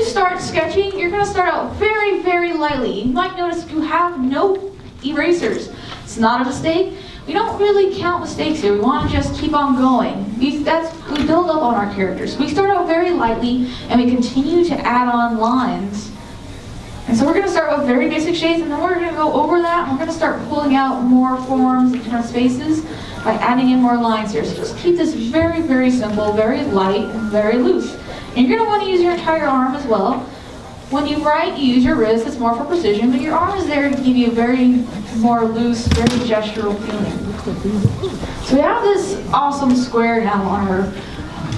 start sketching, you're going to start out very, very lightly. You might notice you have no erasers. It's not a mistake. We don't really count mistakes here. We want to just keep on going. We build up on our characters. We start out very lightly, and we continue to add on lines. And so we're going to start with very basic shades, and then we're going to go over that, and we're going to start pulling out more forms and different spaces by adding in more lines here. So just keep this very, very simple, very light, and very loose. And you're going to want to use your entire arm as well. When you write, you use your wrist. It's more for precision, but your arm is there to give you a very more loose, very gestural feeling. So we have this awesome square now on our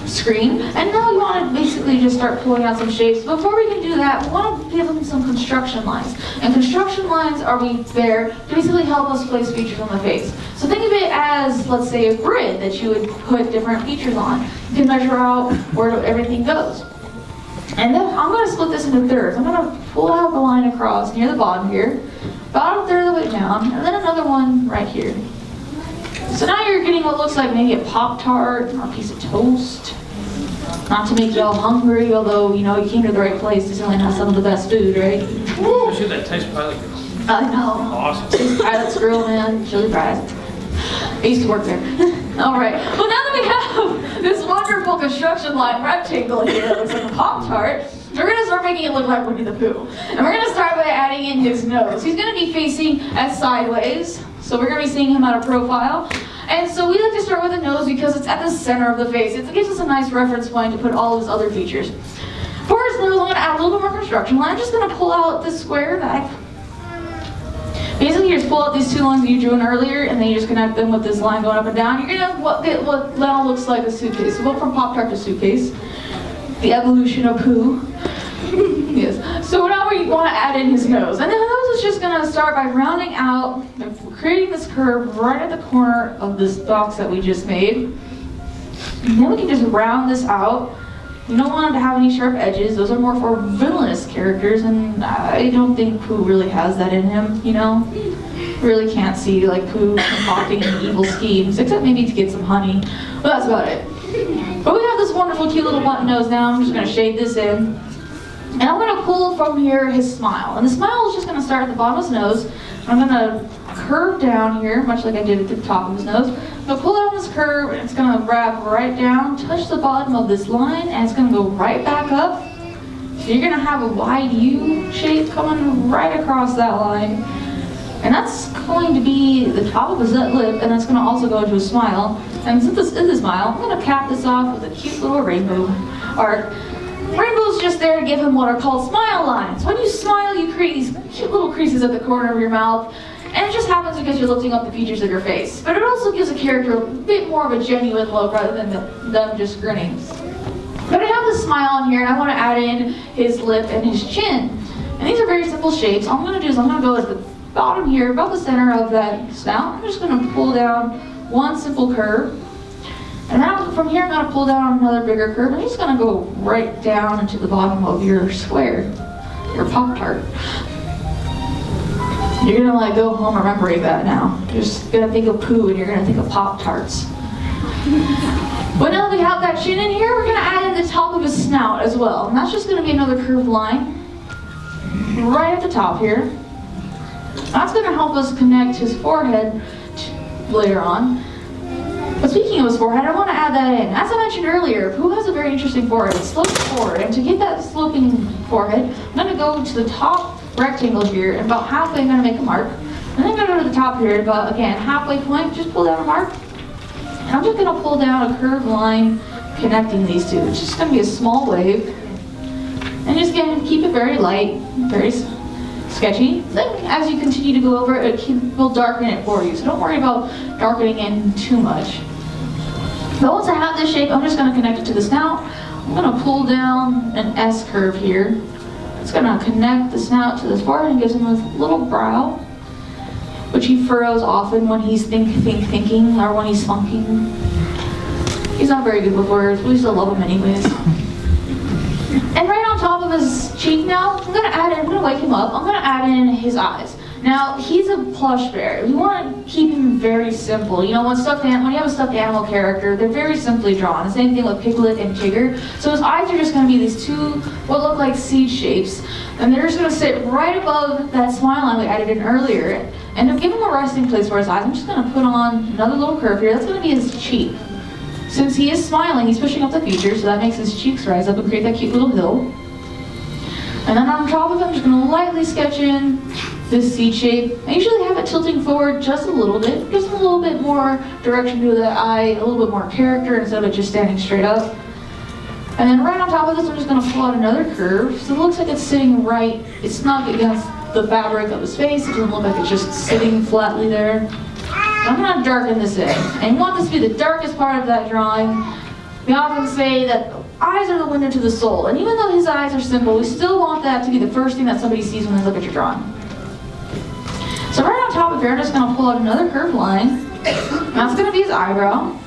screen, and now we want to basically just start pulling out some shapes. Before we can do that, we want to give them some construction lines. And construction lines are there to basically help us place features on the face. So think of it as, let's say, a grid that you would put different features on. You can measure out where everything goes. And then I'm going to split this into thirds. I'm going to pull out the line across near the bottom here, about a third of the way down, and then another one right here. So now you're getting what looks like maybe a Pop-Tart or a piece of toast. Not to make you all hungry, although, you know, you came to the right place. Disneyland has some of the best food, right? Especially that Taste Pilot Grill. I know. Awesome. Taste Pilot's Grill, man. Chili fries. I used to work there. All right. Well, now that we have this wonderful construction line rectangle here that looks like a Pop-Tart, we're going to start making it look like Winnie the Pooh. And we're going to start by adding in his nose. He's going to be facing as sideways, so we're going to be seeing him at a profile. And so we like to start with the nose because it's at the center of the face. It gives us a nice reference point to put all of his other features. For his nose, I'm going to add a little bit more construction line. I'm just going to pull out this square back. Basically, you just pull out these two lines that you drew in earlier, and then you just connect them with this line going up and down. You're going to get what now looks like a suitcase. So go from Pop-Tart to suitcase. The evolution of Pooh. Yes. So now we want to add in his nose. And then the nose is just going to start by rounding out, creating this curve right at the corner of this box that we just made. And then we can just round this out. You don't want it to have any sharp edges. Those are more for villainous characters, and I don't think Pooh really has that in him, you know? Really can't see like Pooh concocting any evil schemes, except maybe to get some honey. But that's about it. But we have this wonderful cute little button nose now. I'm just going to shade this in. And I'm going to pull from here his smile. And the smile is just going to start at the bottom of his nose. I'm going to curve down here, much like I did at the top of his nose. I'm going to pull down this curve, and it's going to wrap right down, touch the bottom of this line, and it's going to go right back up. So you're going to have a wide U shape coming right across that line. And that's going to be the top of his lip, and that's going to also go into a smile. And since this is a smile, I'm going to cap this off with a cute little rainbow art. Rainbow's just there to give him what are called smile lines. When you smile, you create these cute little creases at the corner of your mouth, and it just happens because you're lifting up the features of your face. But it also gives a character a bit more of a genuine look rather than them just grinning. But I have the smile on here, and I want to add in his lip and his chin. And these are very simple shapes. All I'm going to do is I'm going to go at the bottom here, about the center of that snout. I'm just going to pull down one simple curve. And then from here, I'm going to pull down another bigger curve. I'm just going to go right down into the bottom of your square, your Pop-Tart. You're going to like go home remembering that now. You're just going to think of Pooh and you're going to think of Pop-Tarts. But now that we have that chin in here, we're going to add in the top of his snout as well. And that's just going to be another curved line right at the top here. That's going to help us connect his forehead later on. But speaking of his forehead, I want to add that in. As I mentioned earlier, Pooh has a very interesting forehead. It slopes forward, and to get that sloping forehead, I'm going to go to the top rectangle here, and about halfway I'm going to make a mark. And then I'm going to go to the top here, about, again, halfway point, just pull down a mark. And I'm just going to pull down a curved line connecting these two. It's just going to be a small wave. And just again, keep it very light, very sketchy. Then as you continue to go over it, will darken it for you. So don't worry about darkening in too much. But once I have this shape, I'm just going to connect it to the snout. I'm going to pull down an S curve here. It's going to connect the snout to this forehead and gives him a little brow, which he furrows often when he's thinking, or when he's funking. He's not very good with words, but we still love him anyways. And right on top of his cheek now, I'm going to wake him up, I'm going to add in his eyes. Now, he's a plush bear. You want to keep him very simple. You know, when you have a stuffed animal character, they're very simply drawn. The same thing with Piglet and Tigger. So his eyes are just going to be these two, what look like seed shapes. And they're just going to sit right above that smile line we added in earlier. And to give him a resting place for his eyes, I'm just going to put on another little curve here. That's going to be his cheek. Since he is smiling, he's pushing up the features, so that makes his cheeks rise up and create that cute little hill. And then on top of it, I'm just going to lightly sketch in this seed shape. I usually have it tilting forward just a little bit, just a little bit more direction to the eye, a little bit more character instead of it just standing straight up. And then right on top of this, I'm just going to pull out another curve. So it looks like it's sitting right, it's snug against the fabric of his face. It doesn't look like it's just sitting flatly there. I'm going to darken this in. And you want this to be the darkest part of that drawing. We often say that eyes are the window to the soul. And even though his eyes are simple, we still want that to be the first thing that somebody sees when they look at your drawing. So right on top of here, I'm just going to pull out another curved line. And that's going to be his eyebrow.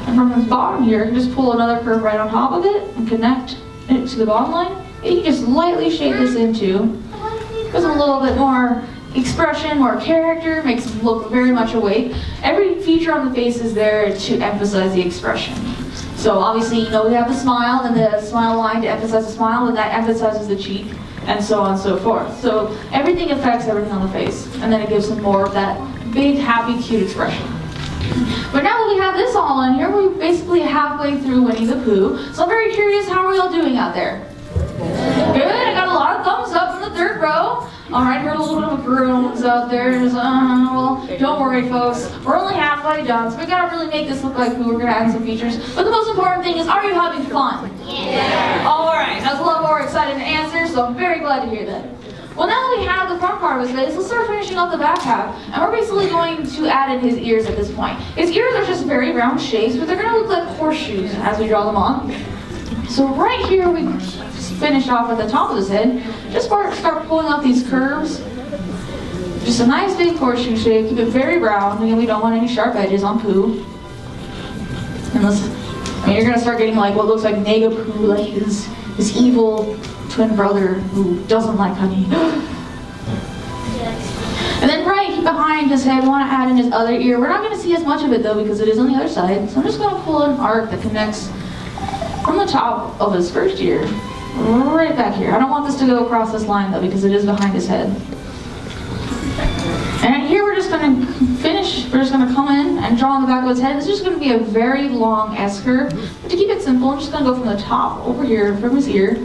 And from the bottom here, you can just pull another curve right on top of it and connect it to the bottom line. And you can just lightly shade this into. Gives him a little bit more expression, more character, makes him look very much awake. Every feature on the face is there to emphasize the expression. So obviously, you know, we have the smile and the smile line to emphasize the smile, and that emphasizes the cheek, and so on and so forth. So everything affects everything on the face, and then it gives him more of that big, happy, cute expression. But now that we have this all in here, we're basically halfway through Winnie the Pooh. So I'm very curious, how are we all doing out there? Good, I got a lot of thumbs up from the third row. All right, heard a little bit of groans out there. Well, don't worry, folks. We're only halfway done, so we gotta really make this look like Pooh. We're gonna add some features. But the most important thing is, are you having fun? Yeah. All right, that's a lot more exciting to answer, so I'm very glad to hear that. Well, now that we have the front part of his face, let's start finishing up the back half. And we're basically going to add in his ears at this point. His ears are just very round shapes, but they're gonna look like horseshoes as we draw them on. So right here, we finish off at the top of his head. Just start pulling out these curves. Just a nice big horseshoe shape. Keep it very round. Again, we don't want any sharp edges on Pooh. You're gonna start getting like what looks like Nega Pooh, like his evil twin brother who doesn't like honey. And then right behind his head, we want to add in his other ear. We're not going to see as much of it though because it is on the other side. So I'm just going to pull an arc that connects from the top of his first ear right back here. I don't want this to go across this line though because it is behind his head. And here we're just going to finish, we're just going to come in and draw on the back of his head. This is just going to be a very long S curve. But to keep it simple, I'm just going to go from the top over here, from his ear.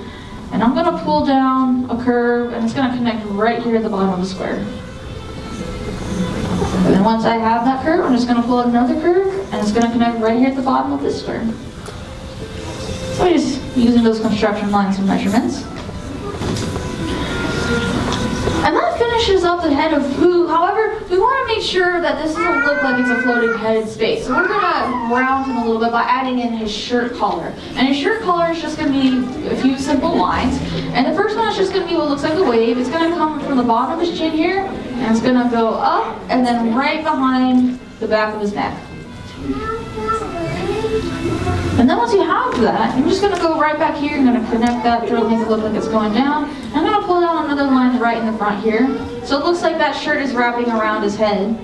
And I'm going to pull down a curve and it's going to connect right here at the bottom of the square. And then once I have that curve, I'm just going to pull out another curve and it's going to connect right here at the bottom of this square. So I'm just using those construction lines and measurements. And that finishes up the head of Pooh. However, we want to make sure that this doesn't look like it's a floating head space. So we're going to round him a little bit by adding in his shirt collar. And his shirt collar is just going to be a few simple lines. And the first one is just going to be what looks like a wave. It's going to come from the bottom of his chin here, and it's going to go up and then right behind the back of his neck. And then once you have that, I'm just going to go right back here. I'm going to connect that to make it look like it's going down. And I'm going to pull down another line right in the front here. So it looks like that shirt is wrapping around his head.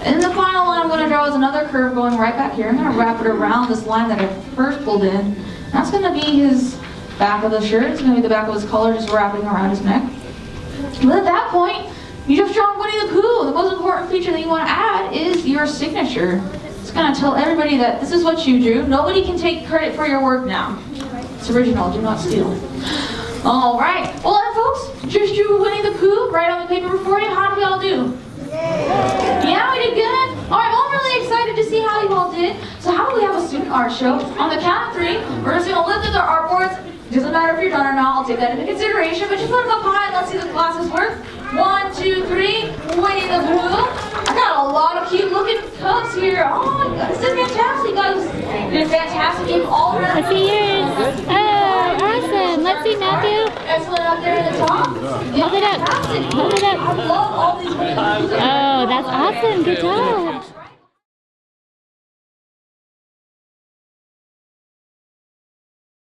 And the final one I'm going to draw is another curve going right back here. I'm going to wrap it around this line that I first pulled in. That's going to be his back of the shirt. It's going to be the back of his collar just wrapping around his neck. And at that point, you just draw Winnie the Pooh. The most important feature that you want to add is your signature. It's going to tell everybody that this is what you drew. Nobody can take credit for your work now. It's original. Do not steal. All right. Well, then, folks, just drew Winnie the Pooh right on the paper for you. How did we all do? Yeah, we did good. All right. Well, I'm really excited to see how you all did. So how about we have a student art show? On the count of 3, we're just going to lift up their art boards. It doesn't matter if you're done or not. I'll take that into consideration. But just put them up high and let's see the class's work. 1, 2, 3. Winnie the Pooh. I got a lot of cute looking cubs here. Oh my God, this is fantastic, guys. You did fantastic. Game all around. Let's see yours. Oh, awesome. Let's see Matthew. Excellent up there at the top. Hold it up. Hold it up. I love all these Winnie the Poohs. Oh, that's awesome. Good job.